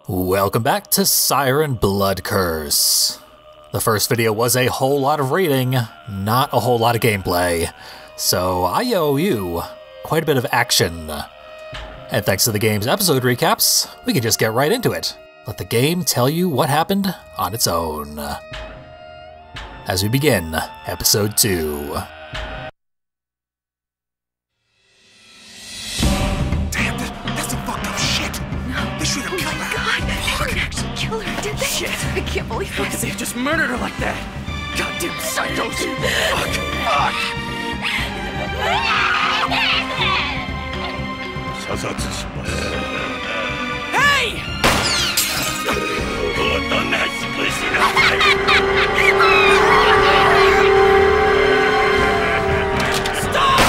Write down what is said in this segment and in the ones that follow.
Welcome back to Siren Blood Curse. The first video was a whole lot of reading, not a whole lot of gameplay, so I owe you quite a bit of action. And thanks to the game's episode recaps, we can just get right into it. Let the game tell you what happened on its own. As we begin, Episode 2. Shit! I can't believe this. They just murdered her like that. Goddamn psychos! Fuck! Hey! Stop!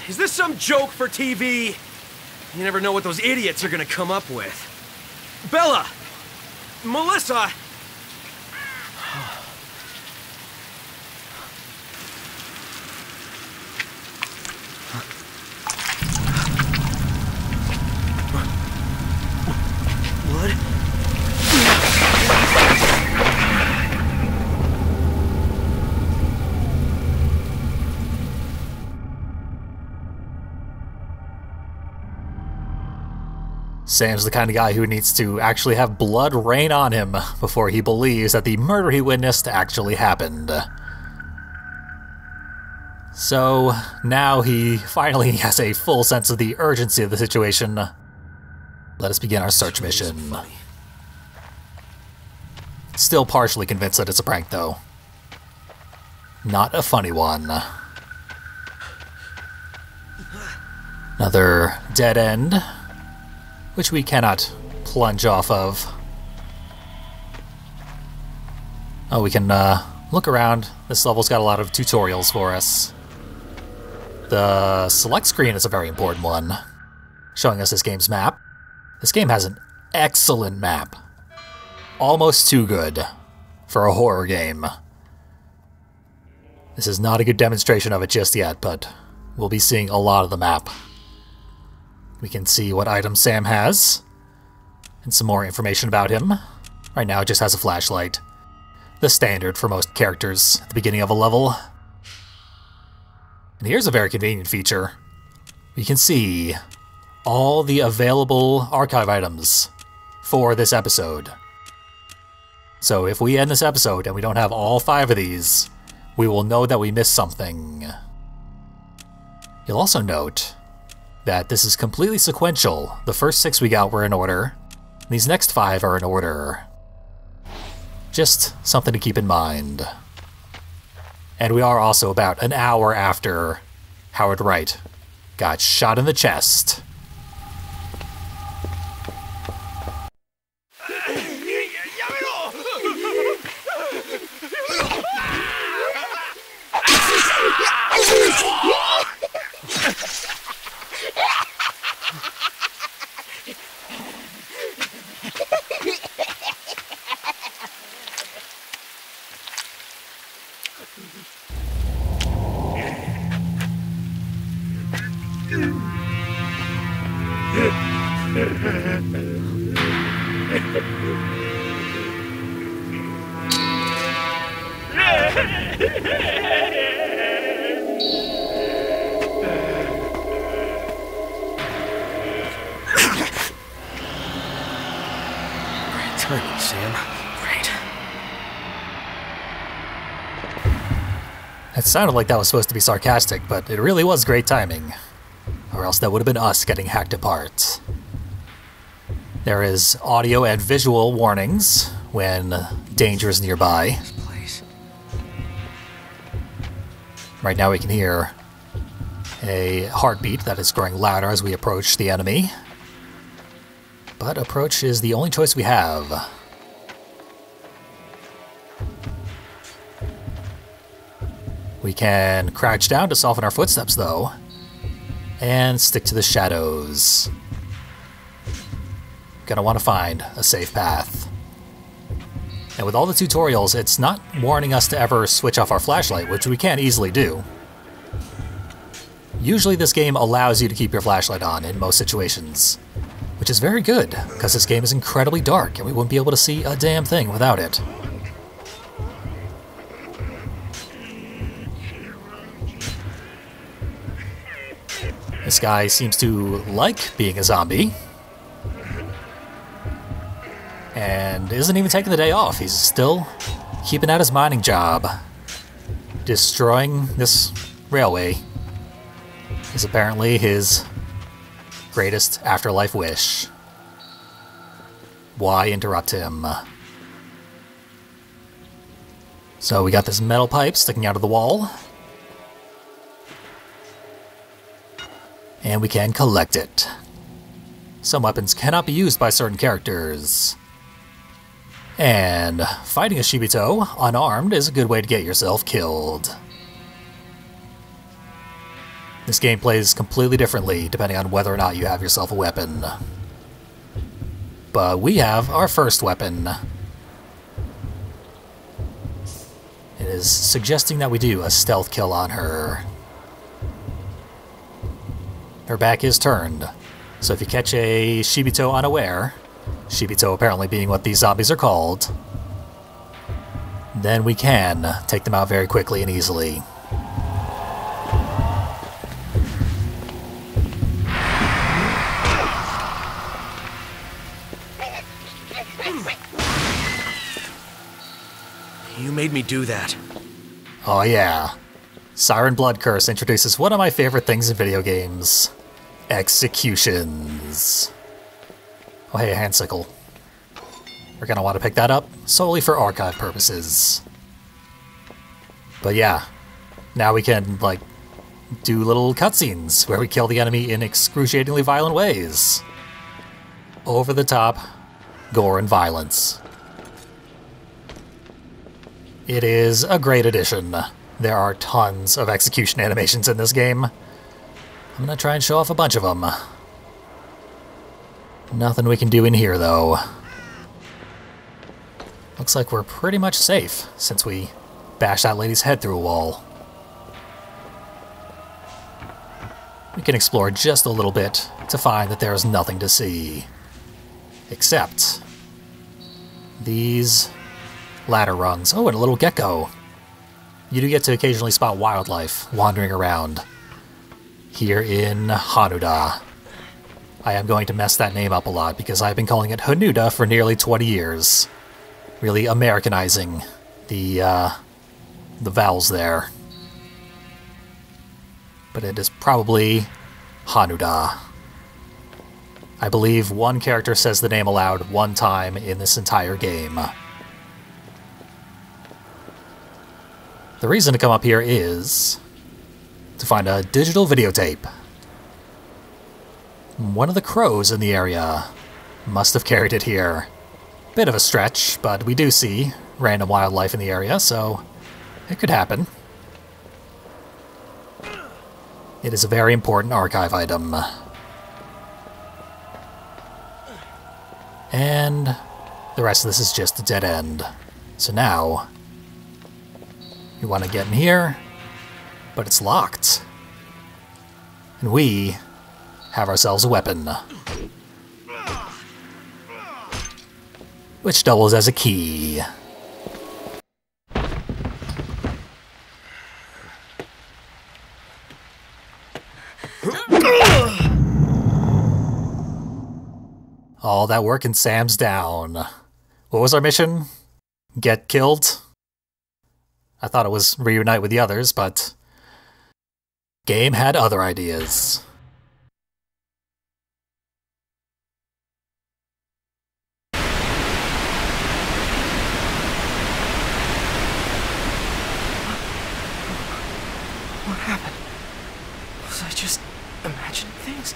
Is this some joke for TV? You never know what those idiots are gonna come up with. Bella! Melissa! What? Sam's the kind of guy who needs to actually have blood rain on him before he believes that the murder he witnessed actually happened. So now he finally has a full sense of the urgency of the situation. Let us begin our search mission. Still partially convinced that it's a prank, though. Not a funny one. Another dead end, which we cannot plunge off of. Oh, we can look around. This level's got a lot of tutorials for us. The select screen is a very important one, showing us this game's map. This game has an excellent map. Almost too good for a horror game. This is not a good demonstration of it just yet, but we'll be seeing a lot of the map. We can see what items Sam has, and some more information about him. Right now it just has a flashlight. The standard for most characters at the beginning of a level. And here's a very convenient feature. We can see all the available archive items for this episode. So if we end this episode and we don't have all 5 of these, we will know that we missed something. You'll also note that this is completely sequential. The first 6 we got were in order. These next 5 are in order. Just something to keep in mind. And we are also about an hour after Howard Wright got shot in the chest. Timing, Sam. Great. It sounded like that was supposed to be sarcastic, but it really was great timing. Or else that would have been us getting hacked apart. There is audio and visual warnings when danger is nearby. Right now we can hear a heartbeat that is growing louder as we approach the enemy. But approach is the only choice we have. We can crouch down to soften our footsteps, though, and stick to the shadows. gonna want to find a safe path. And with all the tutorials, it's not warning us to ever switch off our flashlight, which we can easily do. Usually this game allows you to keep your flashlight on in most situations, which is very good, because this game is incredibly dark and we wouldn't be able to see a damn thing without it. This guy seems to like being a zombie, and isn't even taking the day off. He's still keeping at his mining job. Destroying this railway is apparently his greatest afterlife wish. Why interrupt him? So we got this metal pipe sticking out of the wall, and we can collect it. Some weapons cannot be used by certain characters. And fighting a Shibito unarmed is a good way to get yourself killed. This game plays completely differently depending on whether or not you have yourself a weapon. But we have our first weapon. It is suggesting that we do a stealth kill on her. Her back is turned, so if you catch a Shibito unaware, Shibito apparently being what these zombies are called, then we can take them out very quickly and easily. You made me do that. Oh yeah. Siren Blood Curse introduces one of my favorite things in video games. Executions. Oh hey, a hand sickle. We're gonna want to pick that up solely for archive purposes. But yeah, now we can, like, do little cutscenes where we kill the enemy in excruciatingly violent ways. Over the top gore and violence. It is a great addition. There are tons of execution animations in this game. I'm gonna try and show off a bunch of them. Nothing we can do in here, though. Looks like we're pretty much safe, since we bashed that lady's head through a wall. We can explore just a little bit to find that there is nothing to see. Except these ladder rungs. Oh, and a little gecko. You do get to occasionally spot wildlife wandering around here in Hanuda. I am going to mess that name up a lot because I've been calling it Hanuda for nearly 20 years. Really Americanizing the vowels there. But it is probably Hanuda. I believe one character says the name aloud one time in this entire game. The reason to come up here is to find a digital videotape. One of the crows in the area must have carried it here. Bit of a stretch, but we do see random wildlife in the area, so it could happen. It is a very important archive item. And the rest of this is just a dead end. So now you want to get in here, but it's locked. And we have ourselves a weapon, which doubles as a key. All that work and Sam's down. What was our mission? Get killed? I thought it was reunite with the others, but game had other ideas. What happened? Was I just imagining things?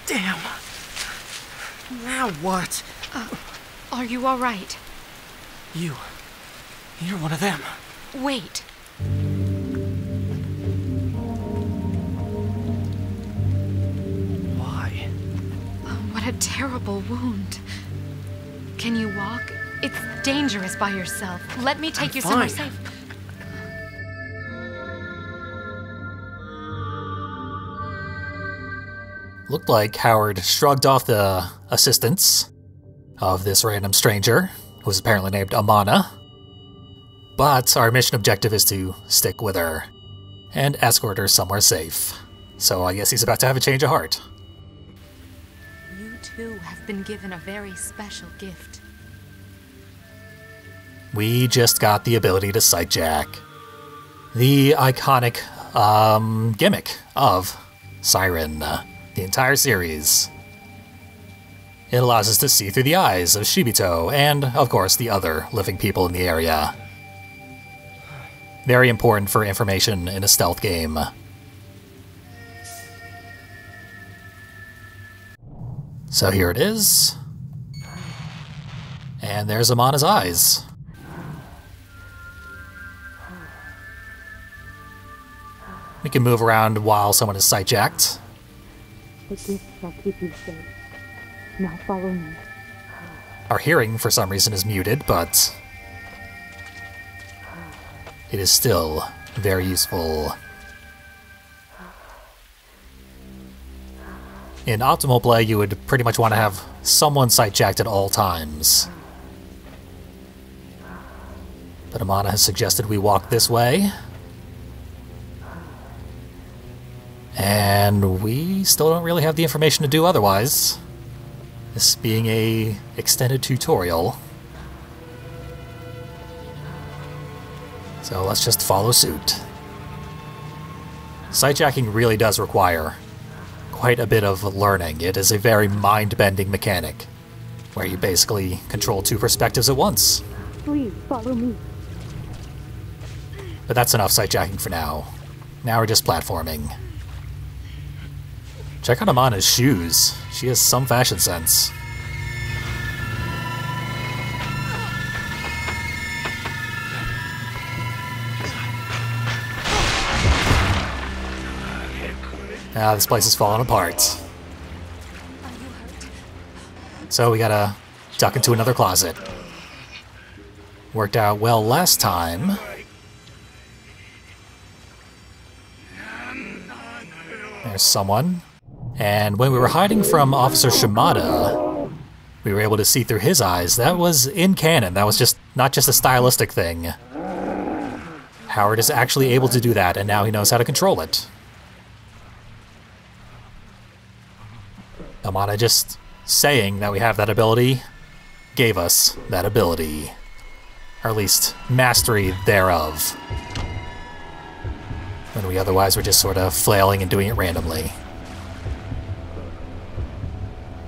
Damn. Now what? Are you all right? You You're one of them. Wait. Why? Oh, what a terrible wound. Can you walk? It's dangerous by yourself. Let me take you somewhere fine. safe. Looked like Howard shrugged off the assistance of this random stranger, who was apparently named Amana. But our mission objective is to stick with her and escort her somewhere safe. So I guess he's about to have a change of heart. You too have been given a very special gift. We just got the ability to sightjack. The iconic gimmick of Siren, the entire series. It allows us to see through the eyes of Shibito and, of course, the other living people in the area. Very important for information in a stealth game. So here it is. And there's Amana's eyes. We can move around while someone is sightjacked. The gift shall keep you safe. Now follow me. Our hearing, for some reason, is muted, but it is still very useful. In optimal play, you would pretty much want to have someone sightjacked at all times. But Amana has suggested we walk this way. And we still don't really have the information to do otherwise. This being a extended tutorial. So let's just follow suit. Sightjacking really does require quite a bit of learning. It is a very mind-bending mechanic, where you basically control two perspectives at once. Please follow me. But that's enough sightjacking for now. Now we're just platforming. Check out Amana's shoes. She has some fashion sense. Now this place is falling apart. So we gotta duck into another closet. Worked out well last time. There's someone. And when we were hiding from Officer Shimada, we were able to see through his eyes. That was in canon. That was just not just a stylistic thing. Howard is actually able to do that, and now he knows how to control it. Amana just saying that we have that ability gave us that ability. Or at least mastery thereof. When we otherwise were just sort of flailing and doing it randomly.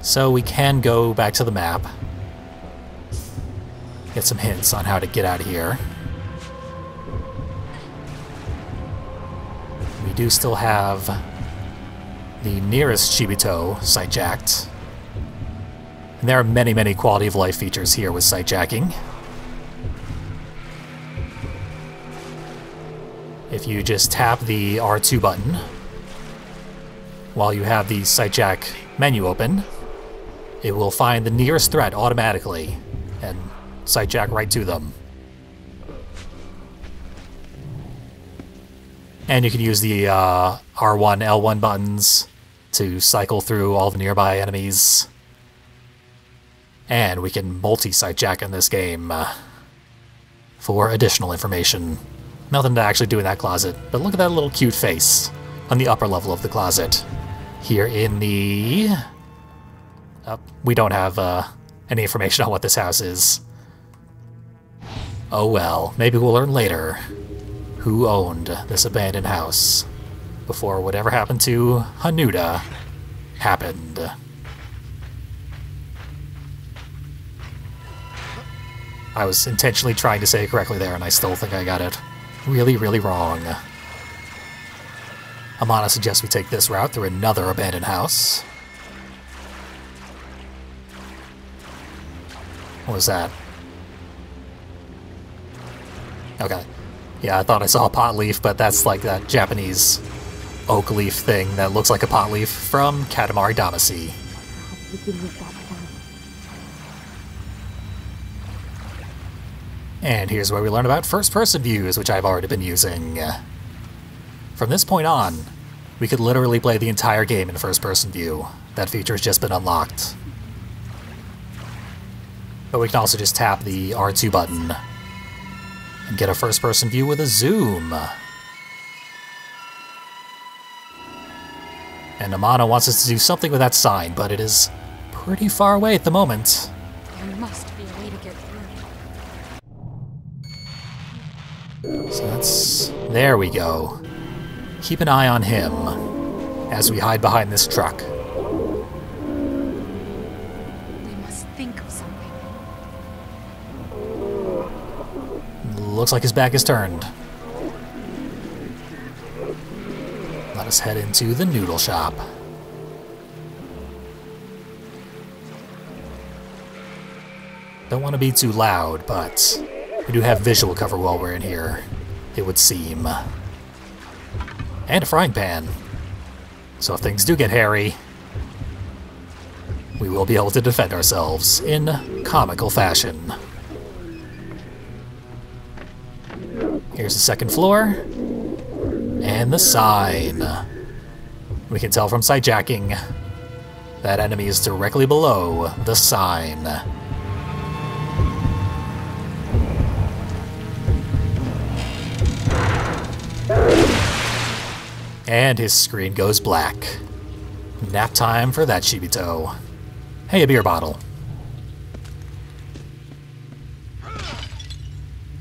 So we can go back to the map. Get some hints on how to get out of here. We do still have the nearest Shibito sightjacked. And there are many, many quality of life features here with sightjacking. If you just tap the R2 button while you have the sightjack menu open, it will find the nearest threat automatically and sightjack right to them. And you can use the R1, L1 buttons to cycle through all the nearby enemies. And we can multi-sightjack in this game for additional information. Nothing to actually do in that closet, but look at that little cute face on the upper level of the closet. Here in the... we don't have any information on what this house is. Oh well, maybe we'll learn later who owned this abandoned house before whatever happened to Hanuda happened. I was intentionally trying to say it correctly there, and I still think I got it really, really wrong. Amana suggests we take this route through another abandoned house. What was that? Okay. Yeah, I thought I saw a pot leaf, but that's like that Japanese oak leaf thing that looks like a pot leaf from Katamari Damacy. And here's where we learn about first-person views, which I've already been using. From this point on, we could literally play the entire game in first-person view. That feature has just been unlocked. But we can also just tap the R2 button and get a first-person view with a zoom. And Amano wants us to do something with that sign, but it is pretty far away at the moment. There must be a way to get through. So that's... there we go. Keep an eye on him as we hide behind this truck. We must think of something. Looks like his back is turned. Let us head into the noodle shop. Don't want to be too loud, but we do have visual cover while we're in here, it would seem. And a frying pan. So if things do get hairy, we will be able to defend ourselves in comical fashion. Here's the second floor. And the sign. We can tell from sightjacking that enemy is directly below the sign. And his screen goes black. Nap time for that Shibito. Hey, a beer bottle.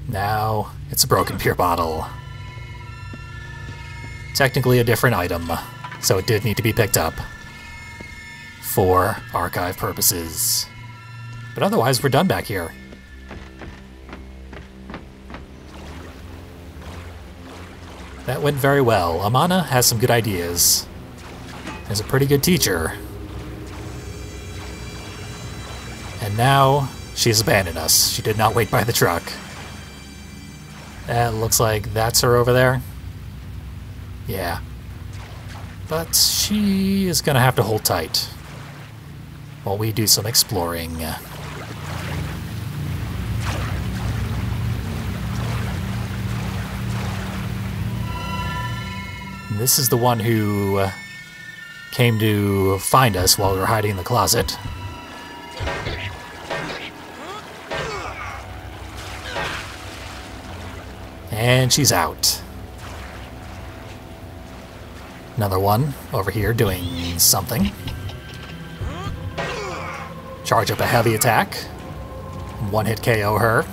Now, it's a broken beer bottle. Technically a different item, so it did need to be picked up for archive purposes. But otherwise, we're done back here. That went very well. Amana has some good ideas. Is a pretty good teacher. And now, she's abandoned us. She did not wait by the truck. It looks like that's her over there. Yeah. But she is gonna have to hold tight while we do some exploring. This is the one who came to find us while we were hiding in the closet. And she's out. Another one over here doing something. Charge up a heavy attack. One-hit KO her.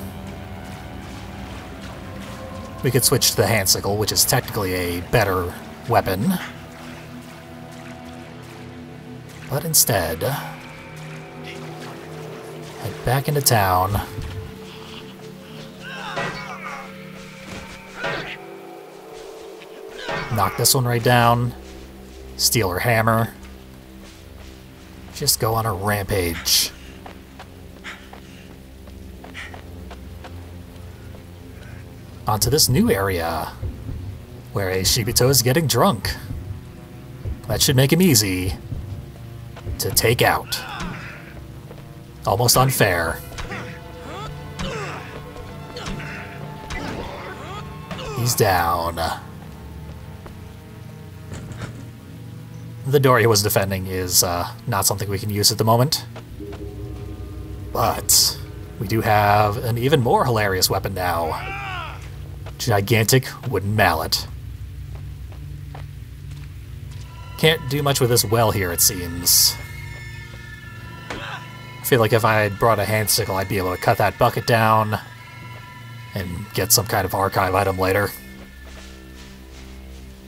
We could switch to the hand sickle, which is technically a better weapon. But instead, head back into town. Knock this one right down. Steal her hammer. Just go on a rampage. Onto this new area, where a Shibito is getting drunk. That should make him easy to take out. Almost unfair. He's down. The door he was defending is not something we can use at the moment. But we do have an even more hilarious weapon now. Gigantic wooden mallet. Can't do much with this well here, it seems. I feel like if I had brought a hand sickle, I'd be able to cut that bucket down and get some kind of archive item later.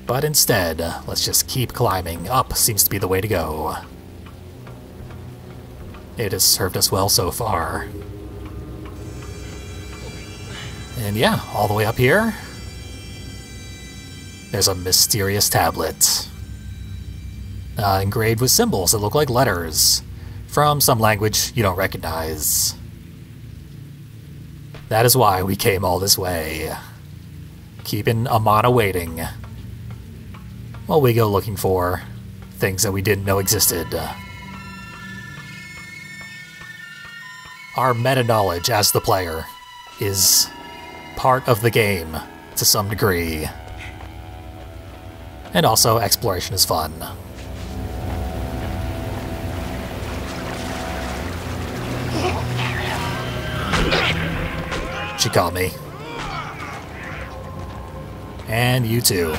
But instead, let's just keep climbing. Up seems to be the way to go. It has served us well so far. And yeah, all the way up here, there's a mysterious tablet. Engraved with symbols that look like letters from some language you don't recognize. That is why we came all this way. Keeping Amana waiting. While we go looking for things that we didn't know existed. Our meta-knowledge as the player is part of the game to some degree. And also, exploration is fun. She caught me. And you too.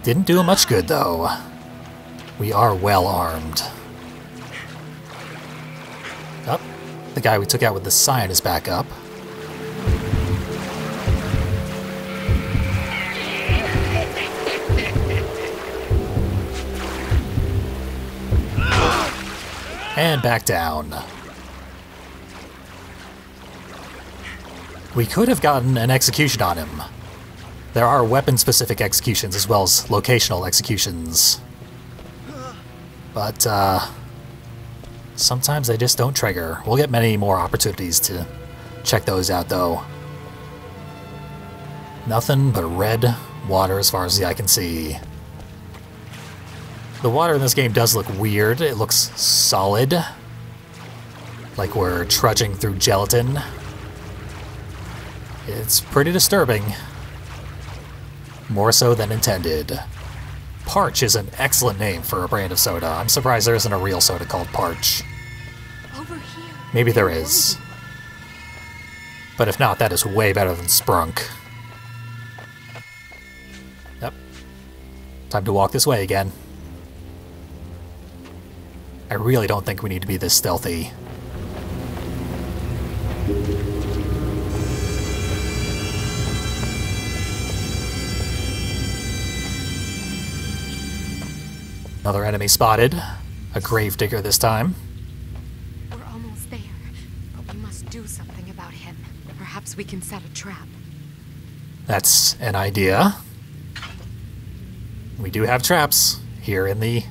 Didn't do much good, though. We are well armed. Oh, the guy we took out with the Siren is back up. And back down. We could have gotten an execution on him. There are weapon-specific executions as well as locational executions. But, sometimes they just don't trigger. We'll get many more opportunities to check those out, though. Nothing but red water as far as the eye can see. The water in this game does look weird. It looks solid. Like we're trudging through gelatin. It's pretty disturbing. More so than intended. Parch is an excellent name for a brand of soda. I'm surprised there isn't a real soda called Parch. Over here. Maybe there is. But if not, that is way better than Sprunk. Yep. Time to walk this way again. I really don't think we need to be this stealthy. Another enemy spotted. A gravedigger this time. We're almost there, but we must do something about him. Perhaps we can set a trap. That's an idea. We do have traps here in the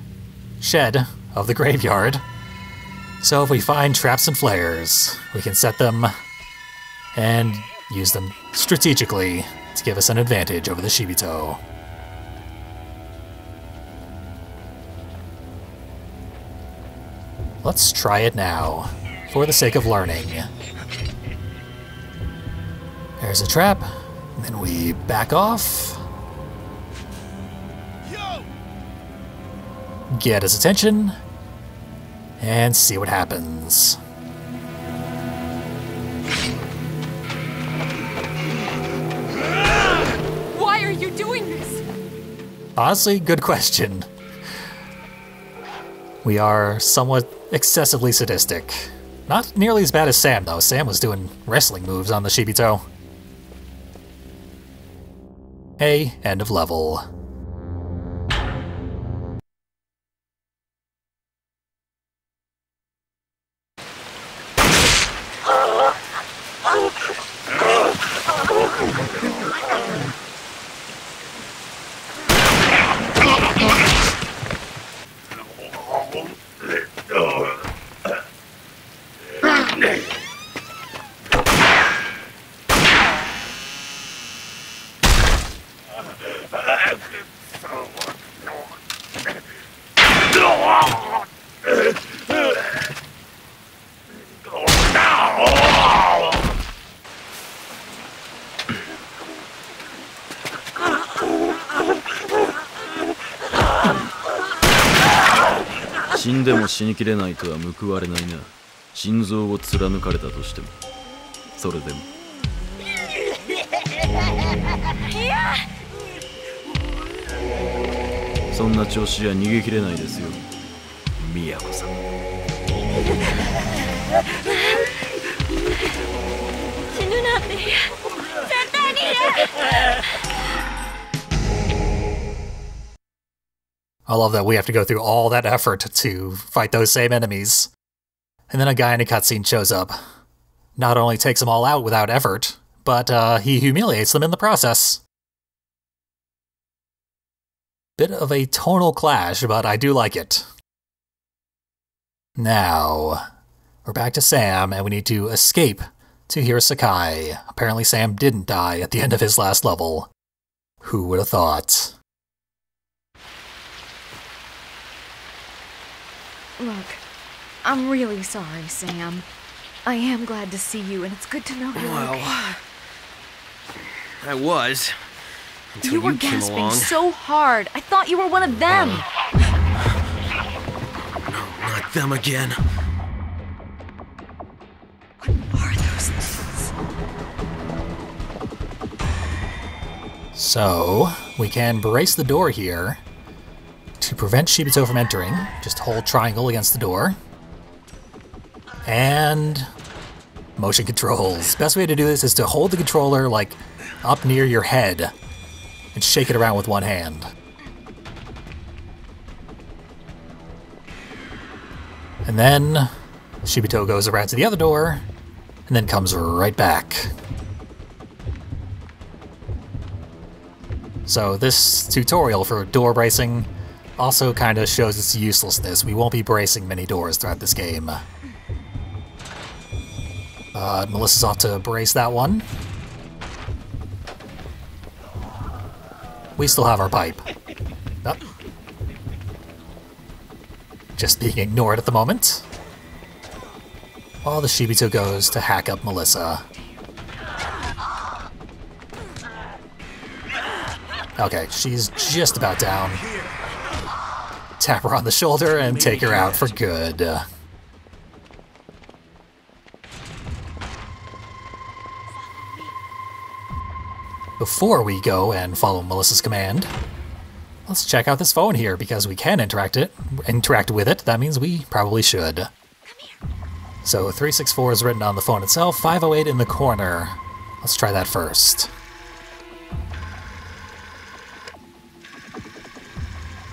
shed of the graveyard. So if we find traps and flares, we can set them and use them strategically to give us an advantage over the Shibito. Let's try it now, for the sake of learning. There's a trap, and then we back off. Get his attention, and see what happens. Why are you doing this? Honestly, good question. We are somewhat excessively sadistic. Not nearly as bad as Sam, though. Sam was doing wrestling moves on the Shibito. Hey, end of level. I love that we have to go through all that effort to fight those same enemies. And then a guy in a cutscene shows up. Not only takes them all out without effort, but he humiliates them in the process. Bit of a tonal clash, but I do like it. Now, We're back to Sam, and we need to escape to Hirasakai. Apparently Sam didn't die at the end of his last level. Who would have thought? Look, I'm really sorry, Sam. I am glad to see you, and it's good to know you're Well, okay. I was. Until You were came gasping along. so hard. I thought you were one of them. No, not them again. What are those things? So, we can brace the door here to prevent Shibito from entering. Just hold triangle against the door. And motion controls. Best way to do this is to hold the controller like up near your head and shake it around with one hand. And then Shibito goes around to the other door and then comes right back. So this tutorial for door bracing also kind of shows its uselessness. We won't be bracing many doors throughout this game. Melissa's off to brace that one. We still have our pipe. Oh. Just being ignored at the moment. While the Shibito goes to hack up Melissa. Okay, she's just about down. Tap her on the shoulder and take her out for good. Before we go and follow Melissa's command, let's check out this phone here because we can interact with it. That means we probably should. So 364 is written on the phone itself, 508 in the corner. Let's try that first.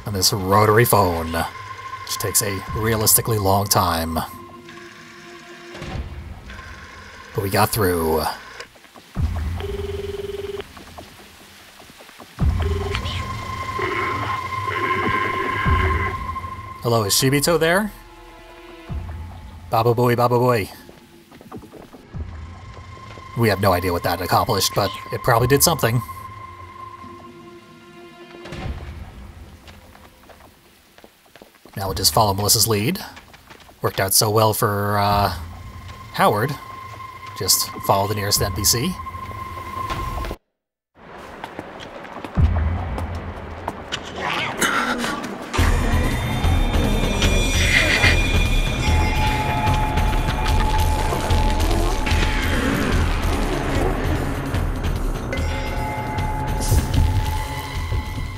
On this rotary phone, which takes a realistically long time. But we got through. Hello, is Shibito there? Baba boy, baba boy. We have no idea what that accomplished, but it probably did something. Now we'll just follow Melissa's lead. Worked out so well for Howard. Just follow the nearest NPC.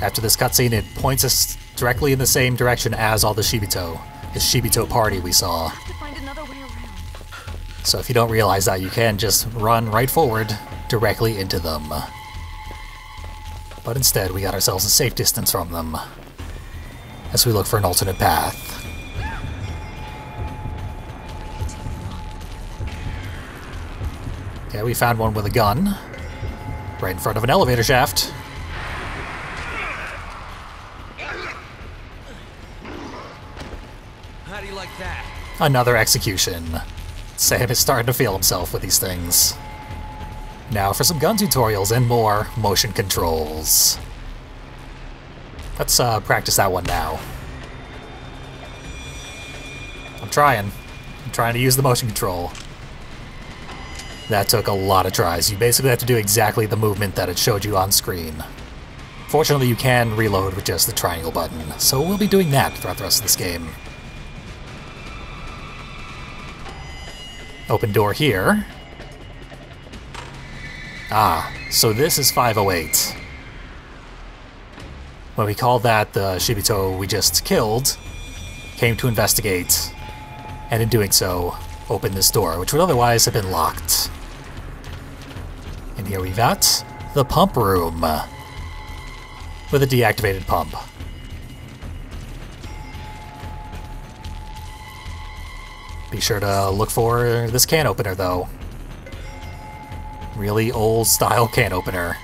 After this cutscene, it points us directly in the same direction as all the Shibito party we saw. Have to find another way around. So if you don't realize that, you can just run right forward directly into them. But instead, we got ourselves a safe distance from them as we look for an alternate path. Yeah, we found one with a gun right in front of an elevator shaft. How do you like that? Another execution. Sam is starting to feel himself with these things. Now for some gun tutorials and more motion controls. Let's practice that one now. I'm trying to use the motion control. That took a lot of tries. You basically have to do exactly the movement that it showed you on screen. Fortunately, you can reload with just the triangle button, so we'll be doing that throughout the rest of this game. Open door here. Ah, so this is 508. When we called that the Shibito we just killed, came to investigate, and in doing so, opened this door, which would otherwise have been locked. And here we've got the pump room, with a deactivated pump. Be sure to look for this can opener, though. Really old-style can opener.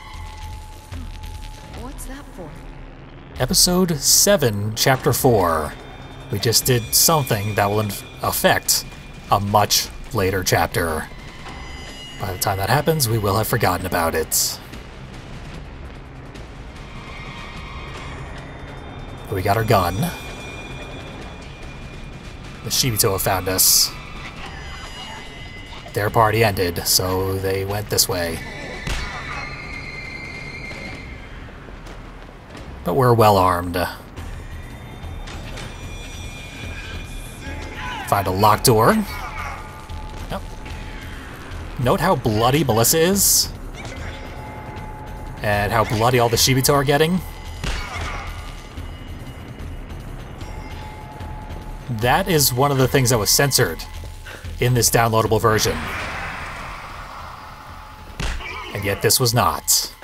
What's that for? Episode 7, Chapter 4. We just did something that will affect a much later chapter. By the time that happens, we will have forgotten about it. We got our gun. The Shibito have found us. Their party ended, so they went this way. But we're well armed. Find a locked door. Yep. Note how bloody Melissa is. And how bloody all the Shibito are getting. That is one of the things that was censored in this downloadable version. And yet this was not.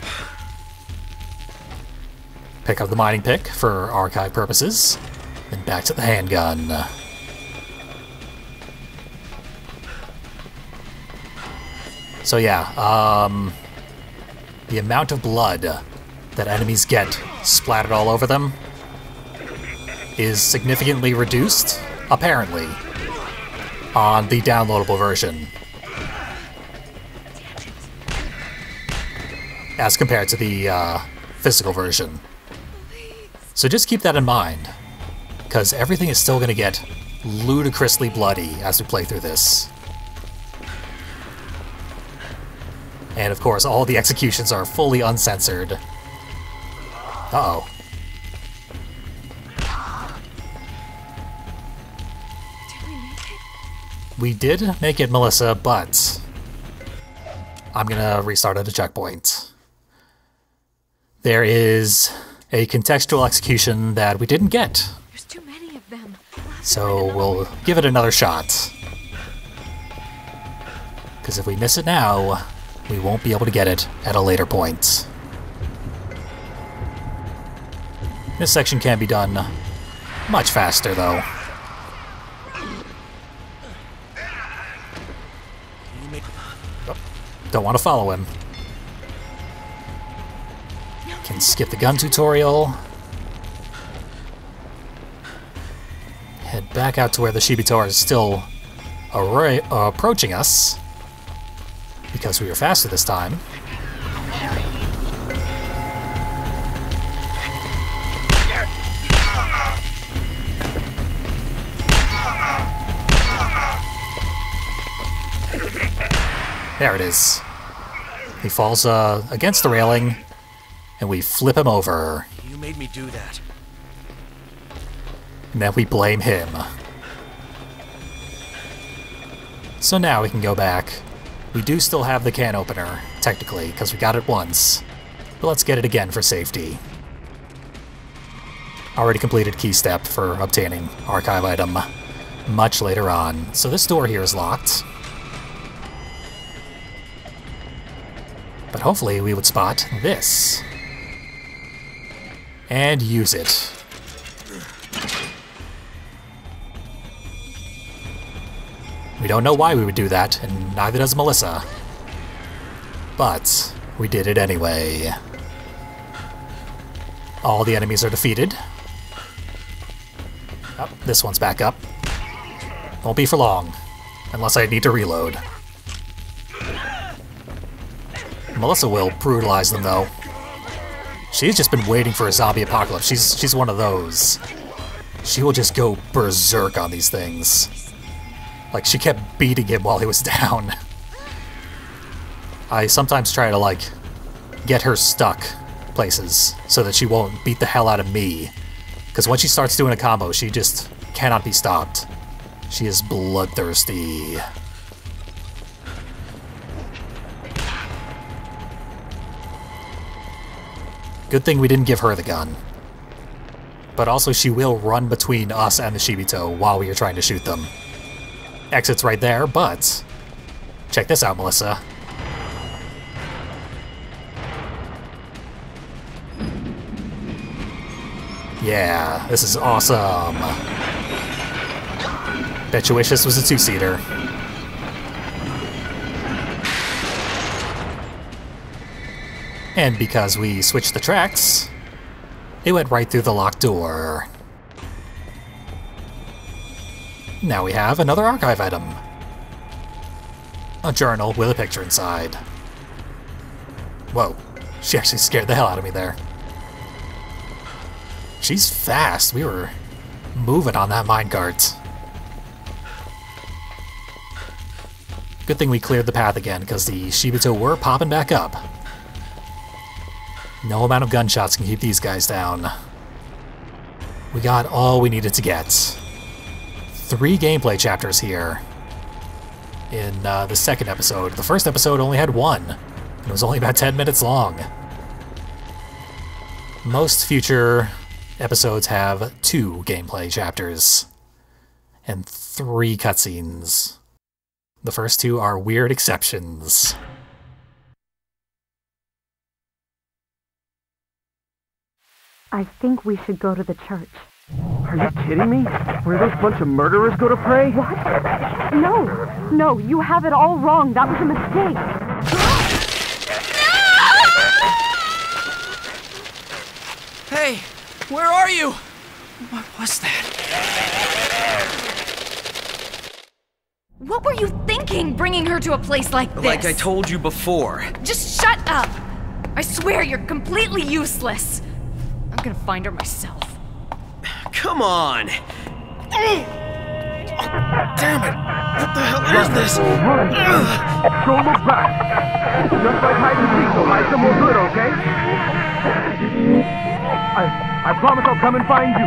Pick up the mining pick for archive purposes. Then back to the handgun. So yeah, the amount of blood that enemies get splattered all over them is significantly reduced, apparently, on the downloadable version, as compared to the physical version. So just keep that in mind, because everything is still going to get ludicrously bloody as we play through this. And of course, all the executions are fully uncensored. Uh-oh. We did make it, Melissa, but I'm gonna restart at a checkpoint. There is a contextual execution that we didn't get. There's too many of them. So we'll give it another shot. Because if we miss it now, we won't be able to get it at a later point. This section can be done much faster, though. Don't want to follow him. Can skip the gun tutorial. Head back out to where the Shibito are still approaching us. Because we were faster this time. There it is. He falls against the railing, and we flip him over. You made me do that. And then we blame him. So now we can go back. We do still have the can opener, technically, because we got it once. But let's get it again for safety. Already completed key step for obtaining archive item much later on. So this door here is locked. But hopefully we would spot this. And use it. We don't know why we would do that, and neither does Melissa. But we did it anyway. All the enemies are defeated. Oh, this one's back up. Won't be for long, unless I need to reload. Melissa will brutalize them, though. She's just been waiting for a zombie apocalypse. She's one of those. She will just go berserk on these things. Like, she kept beating him while he was down. I sometimes try to, like, get her stuck places so that she won't beat the hell out of me. Because once she starts doing a combo, she just cannot be stopped. She is bloodthirsty. Good thing we didn't give her the gun. But also she will run between us and the Shibito while we are trying to shoot them. Exit's right there, but check this out, Melissa. Yeah, this is awesome. Bet you wish this was a two-seater. And because we switched the tracks, it went right through the locked door. Now we have another archive item. a journal with a picture inside. Whoa, she actually scared the hell out of me there. She's fast. We were moving on that minecart. Good thing we cleared the path again, because the Shibito were popping back up. No amount of gunshots can keep these guys down. We got all we needed to get. 3 gameplay chapters here in the second episode. The first episode only had 1, and it was only about 10 minutes long. Most future episodes have 2 gameplay chapters and 3 cutscenes. The first 2 are weird exceptions. I think we should go to the church. Are you kidding me? Where those bunch of murderers go to pray? What? No, you have it all wrong. That was a mistake. Hey, where are you? What was that? What were you thinking, bringing her to a place like this? Like I told you before. Just shut up! I swear you're completely useless. I'm gonna find her myself. Come on! Damn it! What the hell is this? Don't look back! Just like hide and seek, so hide somewhere good, okay? I promise I'll come and find you.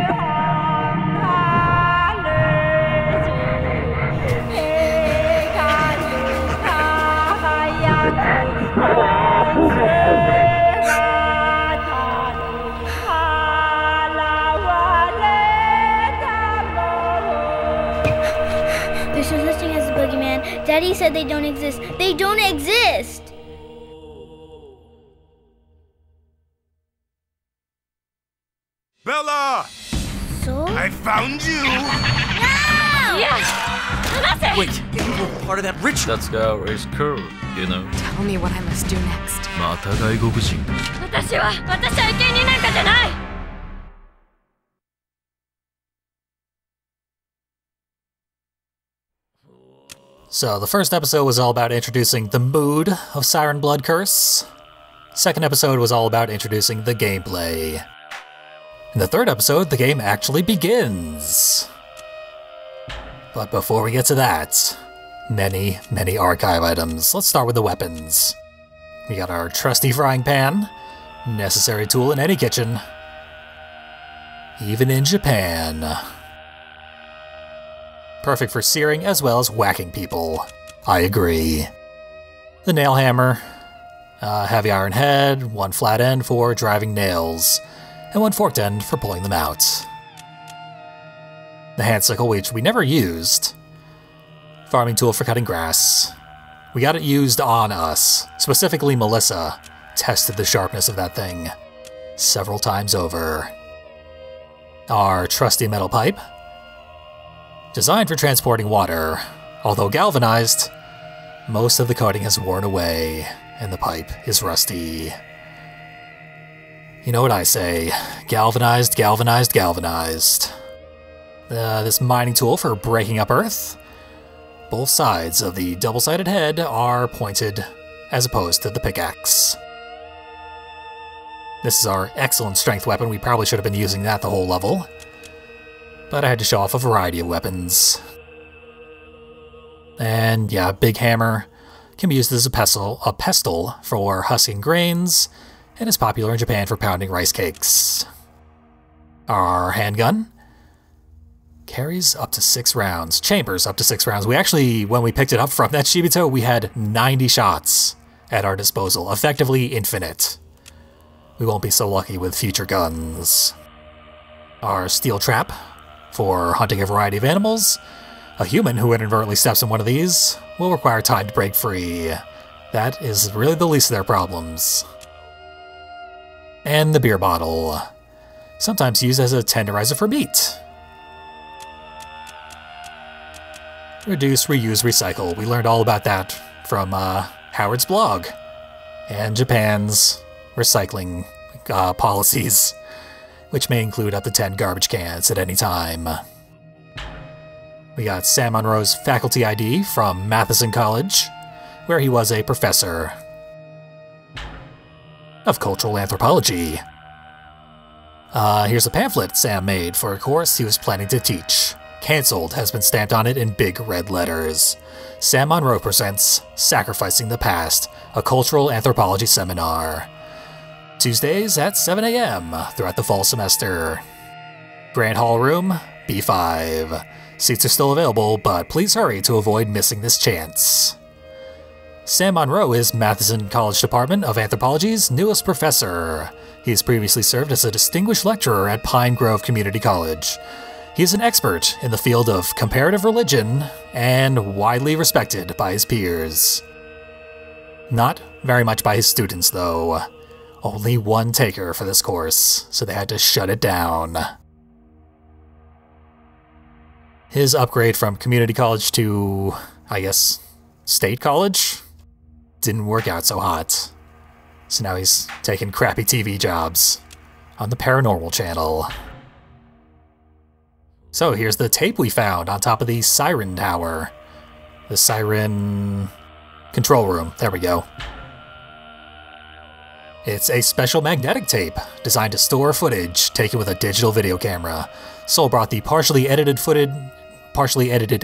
They're still listing as a boogeyman. Daddy said they don't exist. They don't exist! Bella! So? I found you! No! Yes! Wait, you were part of that ritual. That girl is cool, you know. Tell me what I must do next. また外国人。私は生贄になんかじゃない! So the first episode was all about introducing the mood of Siren Blood Curse. Second episode was all about introducing the gameplay. In the third episode, the game actually begins. But before we get to that, many archive items. Let's start with the weapons. We got our trusty frying pan, necessary tool in any kitchen, even in Japan. Perfect for searing as well as whacking people. I agree. The nail hammer, heavy iron head, 1 flat end for driving nails, and 1 forked end for pulling them out. The hand sickle, which we never used. Farming tool for cutting grass. We got it used on us. Specifically, Melissa tested the sharpness of that thing several times over. Our trusty metal pipe. Designed for transporting water. Although galvanized, most of the coating has worn away, and the pipe is rusty. You know what I say, galvanized, galvanized, galvanized. This mining tool for breaking up earth. Both sides of the double-sided head are pointed as opposed to the pickaxe. This is our excellent strength weapon. We probably should have been using that the whole level, but I had to show off a variety of weapons. And yeah, big hammer can be used as a pestle for husking grains, and is popular in Japan for pounding rice cakes. Our handgun carries up to 6 rounds, chambers up to 6 rounds. We actually, when we picked it up from that Shibito, we had 90 shots at our disposal, effectively infinite. We won't be so lucky with future guns. Our steel trap for hunting a variety of animals. A human who inadvertently steps in one of these will require time to break free. That is really the least of their problems. And the beer bottle, sometimes used as a tenderizer for meat. Reduce, reuse, recycle. We learned all about that from Howard's blog and Japan's recycling policies, which may include up to 10 garbage cans at any time. We got Sam Monroe's faculty ID from Matheson College, where he was a professor of cultural anthropology. Here's a pamphlet Sam made for a course he was planning to teach. Cancelled has been stamped on it in big red letters. Sam Monroe presents Sacrificing the Past, a cultural anthropology seminar. Tuesdays at 7 a.m. throughout the fall semester. Grand Hall Room, B5. Seats are still available, but please hurry to avoid missing this chance. Sam Monroe is Matheson College Department of Anthropology's newest professor. He has previously served as a distinguished lecturer at Pine Grove Community College. He is an expert in the field of comparative religion and widely respected by his peers. Not very much by his students, though. Only one taker for this course, so they had to shut it down. His upgrade from community college to, I guess, state college didn't work out so hot. So now he's taking crappy TV jobs on the Paranormal Channel. So here's the tape we found on top of the Siren Tower. The Siren control room. There we go. It's a special magnetic tape designed to store footage taken with a digital video camera. Soul brought the partially edited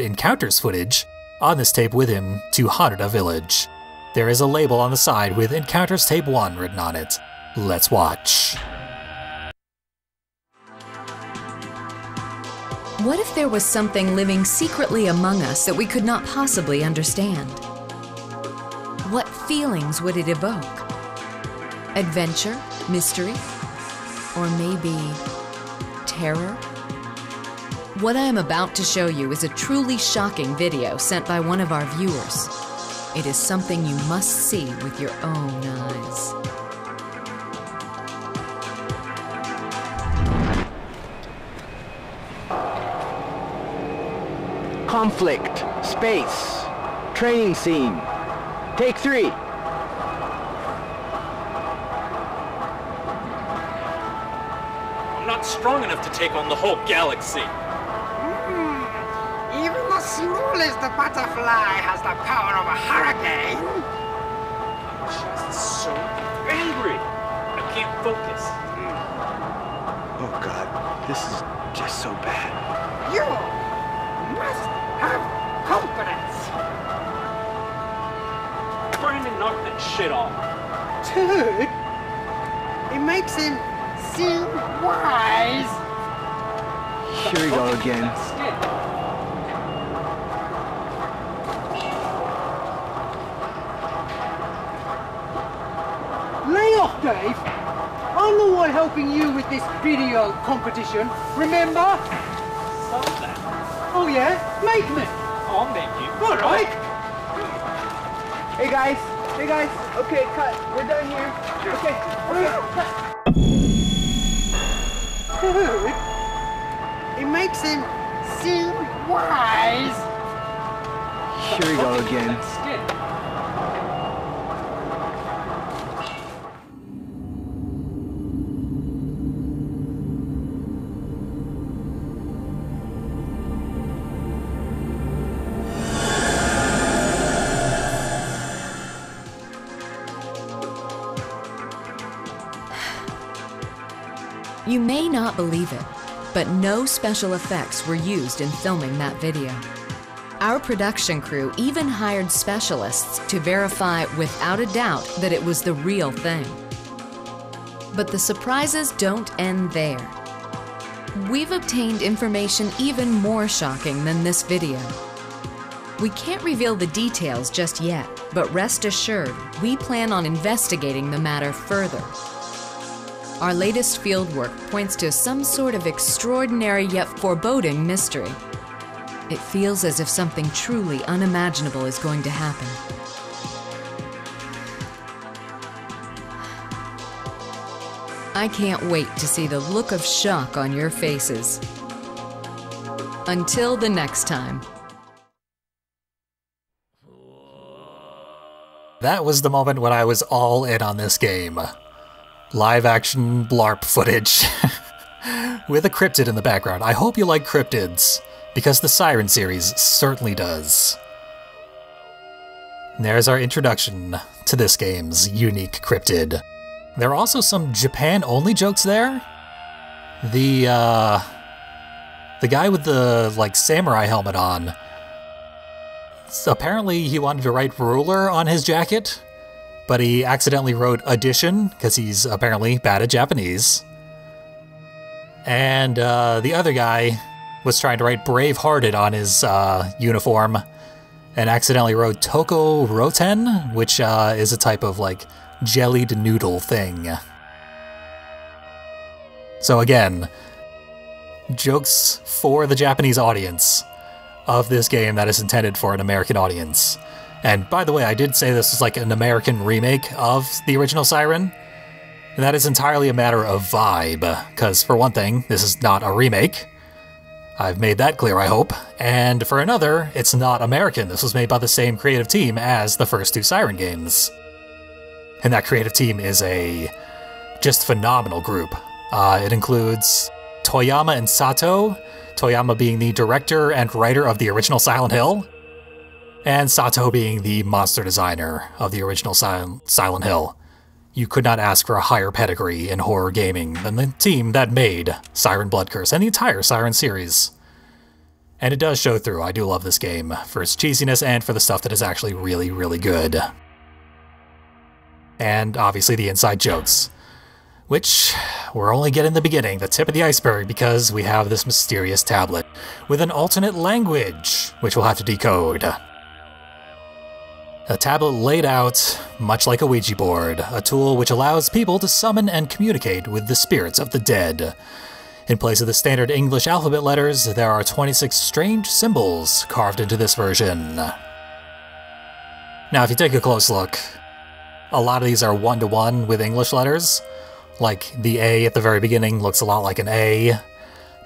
encounters footage on this tape with him to Haneda Village. There is a label on the side with Encounters Tape 1 written on it. Let's watch. What if there was something living secretly among us that we could not possibly understand? What feelings would it evoke? Adventure? Mystery? Or maybe terror? What I am about to show you is a truly shocking video sent by one of our viewers. It is something you must see with your own eyes. Conflict, space, training scene. Take 3. I'm not strong enough to take on the whole galaxy. Even the smallest butterfly has the power of a hurricane. I'm just so angry. I can't focus. Oh God, this is just so bad. You must have confidence. Brandon knocked that shit off. Dude, it makes him seem wise. Here we go again. Lay off, Dave. I'm the one helping you with this video competition, remember? Stop that. Oh yeah? Make me. I'll make you. All right. Hey guys, okay, cut. We're done here. Okay, cut. Dude, it makes him seem wise. Here we go again. You may not believe it, but no special effects were used in filming that video. Our production crew even hired specialists to verify without a doubt that it was the real thing. But the surprises don't end there. We've obtained information even more shocking than this video. We can't reveal the details just yet, but rest assured, we plan on investigating the matter further. Our latest fieldwork points to some sort of extraordinary yet foreboding mystery. It feels as if something truly unimaginable is going to happen. I can't wait to see the look of shock on your faces. Until the next time. That was the moment when I was all in on this game. Live action blarp footage with a cryptid in the background. I hope you like cryptids, because the Siren series certainly does. There's our introduction to this game's unique cryptid. There are also some Japan-only jokes there. The guy with the, like, samurai helmet on, apparently he wanted to write ruler on his jacket, but he accidentally wrote addition, because he's apparently bad at Japanese. And the other guy was trying to write brave-hearted on his uniform, and accidentally wrote Toko Roten, which is a type of, like, jellied noodle thing. So again, jokes for the Japanese audience of this game that is intended for an American audience. And by the way, I did say this was like an American remake of the original Siren, and that is entirely a matter of vibe, because for one thing, this is not a remake. I've made that clear, I hope. And for another, it's not American. This was made by the same creative team as the first 2 Siren games. And that creative team is a just phenomenal group. It includes Toyama and Sato, Toyama being the director and writer of the original Silent Hill, and Sato being the monster designer of the original Silent Hill. You could not ask for a higher pedigree in horror gaming than the team that made Siren Blood Curse and the entire Siren series. And it does show through. I do love this game for its cheesiness and for the stuff that is actually really, really good. And obviously the inside jokes, which we're only getting the beginning, the tip of the iceberg, because we have this mysterious tablet with an alternate language, which we'll have to decode. A tablet laid out much like a Ouija board, a tool which allows people to summon and communicate with the spirits of the dead. In place of the standard English alphabet letters, there are 26 strange symbols carved into this version. Now, if you take a close look, a lot of these are one-to-one with English letters. Like, the A at the very beginning looks a lot like an A,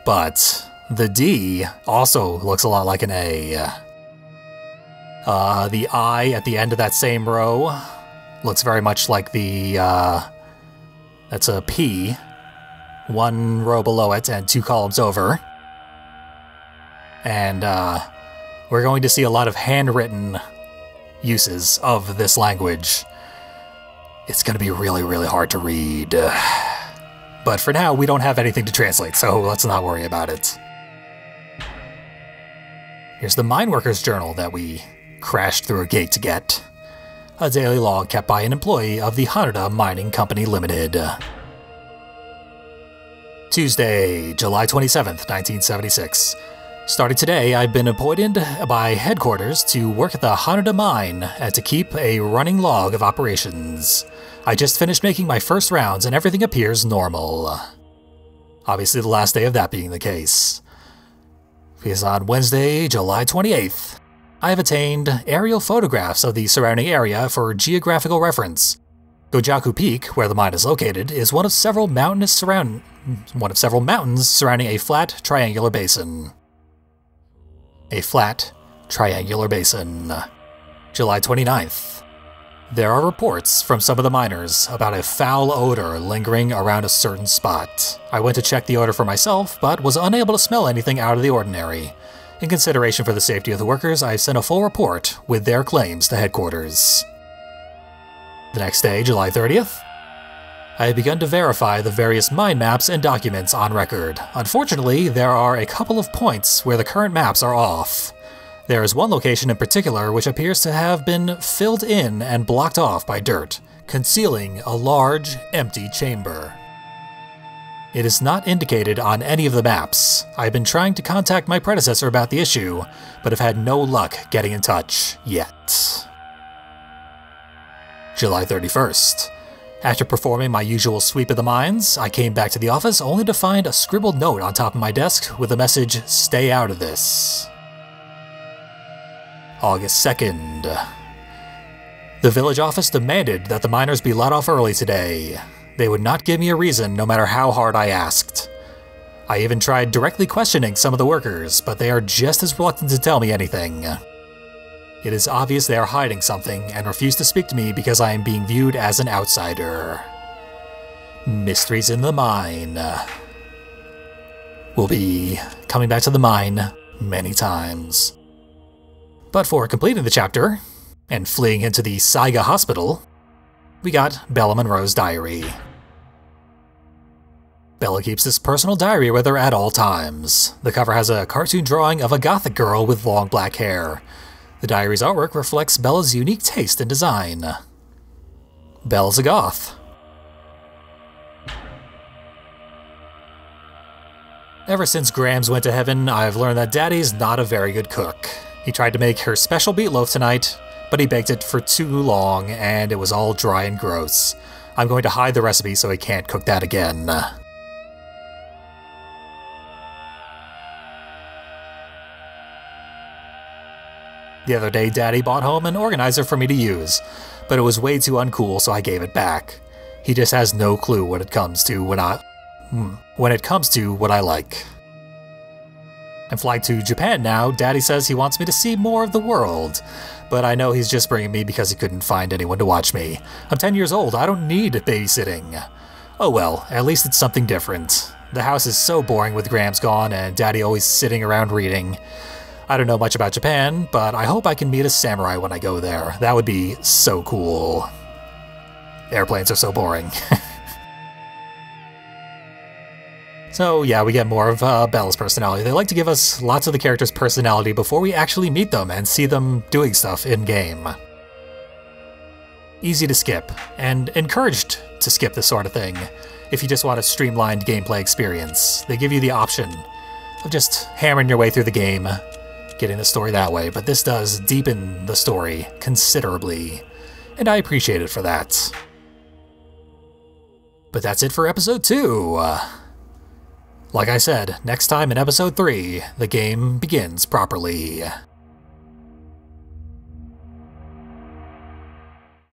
but the D also looks a lot like an A. The I at the end of that same row looks very much like the, that's a P, 1 row below it and 2 columns over. And, we're going to see a lot of handwritten uses of this language. It's going to be really, really hard to read. But for now, we don't have anything to translate, so let's not worry about it. Here's the Mineworkers Journal that we crashed through a gate to get. A daily log kept by an employee of the Hanada Mining Company Limited. Tuesday, July 27th, 1976. Starting today, I've been appointed by headquarters to work at the Hanada Mine and to keep a running log of operations. I just finished making my first rounds and everything appears normal. Obviously the last day of that being the case. Because on Wednesday, July 28th, I have attained aerial photographs of the surrounding area for geographical reference. Gojaku Peak, where the mine is located, is one of several mountains surrounding a flat, triangular basin. A flat, triangular basin. July 29th. There are reports from some of the miners about a foul odor lingering around a certain spot. I went to check the odor for myself, but was unable to smell anything out of the ordinary. In consideration for the safety of the workers, I sent a full report with their claims to headquarters. The next day, July 30th, I have begun to verify the various mine maps and documents on record. Unfortunately, there are a couple of points where the current maps are off. There is one location in particular which appears to have been filled in and blocked off by dirt, concealing a large, empty chamber. It is not indicated on any of the maps. I've been trying to contact my predecessor about the issue, but have had no luck getting in touch yet. July 31st. After performing my usual sweep of the mines, I came back to the office only to find a scribbled note on top of my desk with the message, "Stay out of this." August 2nd. The village office demanded that the miners be let off early today. They would not give me a reason no matter how hard I asked. I even tried directly questioning some of the workers, but they are just as reluctant to tell me anything. It is obvious they are hiding something and refuse to speak to me because I am being viewed as an outsider. Mysteries in the mine. We'll be coming back to the mine many times. But for completing the chapter, And fleeing into the Saiga hospital, we got Bella Monroe's diary. Bella keeps this personal diary with her at all times. The cover has a cartoon drawing of a gothic girl with long black hair. The diary's artwork reflects Bella's unique taste in design. Bella's a goth. Ever since Grams went to heaven, I've learned that Daddy's not a very good cook. He tried to make her special meatloaf tonight, but he baked it for too long and it was all dry and gross. I'm going to hide the recipe so he can't cook that again. The other day, Daddy bought home an organizer for me to use, but it was way too uncool, so I gave it back. He just has no clue when it comes to what I like. I'm flying to Japan now. Daddy says he wants me to see more of the world, but I know he's just bringing me because he couldn't find anyone to watch me. I'm 10 years old. I don't need babysitting. Oh well, at least it's something different. The house is so boring with Grams gone and Daddy always sitting around reading. I don't know much about Japan, but I hope I can meet a samurai when I go there. That would be so cool. Airplanes are so boring. So yeah, we get more of Bella's personality. They like to give us lots of the characters' personality before we actually meet them and see them doing stuff in-game. Easy to skip, and encouraged to skip this sort of thing if you just want a streamlined gameplay experience. They give you the option of just hammering your way through the game, getting the story that way, but this does deepen the story considerably, and I appreciate it for that. But that's it for episode 2. Like I said, next time in episode 3, the game begins properly.